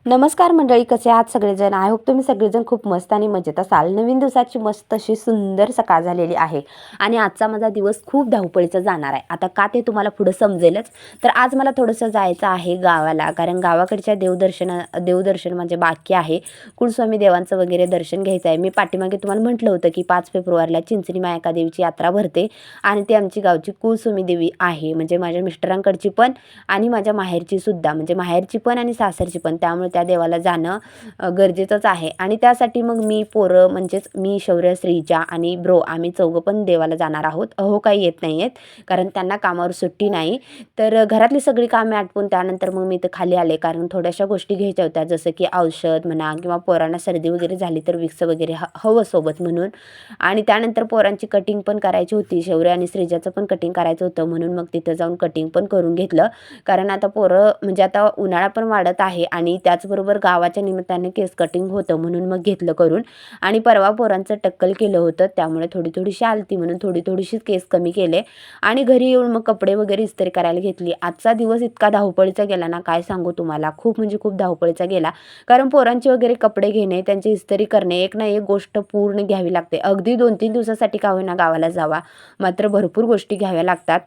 नमस्कार मंडळी, कसे आहात सगळेजण? आय होप तुम्ही सगळेजण खूप मस्त आणि मजेत असाल. नवीन दिवसाची मस्त अशी सुंदर सकाळ झालेली आहे आणि आजचा माझा दिवस खूप धावपळीचा जाणार आहे. आता का ते तुम्हाला पुढे समजेलच. तर आज मला थोडंसं जायचं आहे गावाला, कारण गावाकडच्या देवदर्शन म्हणजे बाकी आहे. कुलस्वामी देवांचं वगैरे दर्शन घ्यायचं आहे. मी पाठीमागे तुम्हाला म्हटलं होतं की 5 फेब्रुवारीला चिंचणी मायका देवीची यात्रा भरते आणि ती आमची गावची कुलस्वामी देवी आहे. म्हणजे माझ्या मिस्टरांकडची पण आणि माझ्या माहेरची सुद्धा, म्हणजे माहेरची पण आणि सासरची पण. त्यामुळे त्या देवाला जाणं गरजेचंच आहे. आणि त्यासाठी मग मी पोरं म्हणजेच मी, शौर्य, श्रीजा आणि ब्रो आम्ही चौघं पण देवाला जाणार आहोत. अहो काही येत नाही आहेत, कारण त्यांना कामावर सुट्टी नाही. तर घरातली सगळी कामे आटपून त्यानंतर मग मी इथं खाली आले, कारण थोड्याशा गोष्टी घ्यायच्या होत्या, जसं की औषध म्हणा किंवा पोरांना सर्दी वगैरे झाली तर विक्स वगैरे हवं सोबत म्हणून. आणि त्यानंतर पोरांची कटिंग पण करायची होती, शौर्य आणि श्रीजाचं पण कटिंग करायचं होतं, म्हणून मग तिथं जाऊन कटिंग पण करून घेतलं. कारण आता पोरं म्हणजे आता उन्हाळा पण वाढत आहे आणि त्याचबरोबर गावाच्या निमित्ताने केस कटिंग होतं, म्हणून मग घेतलं करून. आणि परवा पोरांचं टक्कल केलं होतं, त्यामुळे थोडीशी आलती म्हणून थोडीशीच केस कमी केले. आणि घरी येऊन मग कपडे वगैरे इस्त्री करायला घेतली. आजचा दिवस इतका धावपळीचा गेला ना, काय सांगू तुम्हाला. खूप म्हणजे खूप धावपळीचा गेला, कारण पोरांचे वगैरे कपडे घेणे, त्यांची इस्त्री करणे, एक ना एक गोष्ट पूर्ण घ्यावी लागते. अगदी 2-3 दिवसासाठी का होईना गावाला जावा, मात्र भरपूर गोष्टी घ्याव्या लागतात.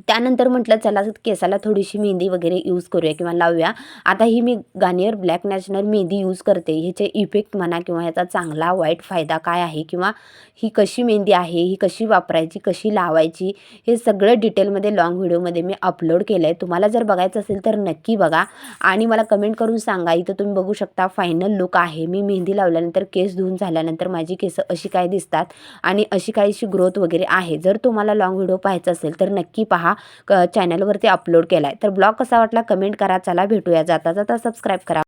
त्यानंतर म्हटलं चला केसाला थोडीशी मेहंदी वगैरे यूज करूया किंवा लावूया. आता ही मी Garnier black natural mehndi use करते. ह्याचे इफेक्ट म्हणा किंवा ह्याचा चांगला वाईट फायदा काय आहे, किंवा ही कशी मेहंदी आहे, ही कशी वापरायची, कशी लावायची, हे सगळं डिटेलमध्ये लॉंग व्हिडिओमध्ये मी अपलोड केलं आहे. तुम्हाला जर बघायचं असेल तर नक्की बघा आणि मला कमेंट करून सांगा. इथं तुम्ही बघू शकता फायनल लुक आहे. मी मेहंदी लावल्यानंतर, केस धुवून झाल्यानंतर माझी केस अशी काय दिसतात आणि अशी काहीशी ग्रोथ वगैरे आहे. जर तुम्हाला लॉंग व्हिडिओ पाहायचा असेल तर नक्की पहा, चॅनलवरती अपलोड केलाय. तर ब्लॉग कसा वाटला कमेंट करा. चला भेटूया, जाता जाता सबस्क्राईब करा.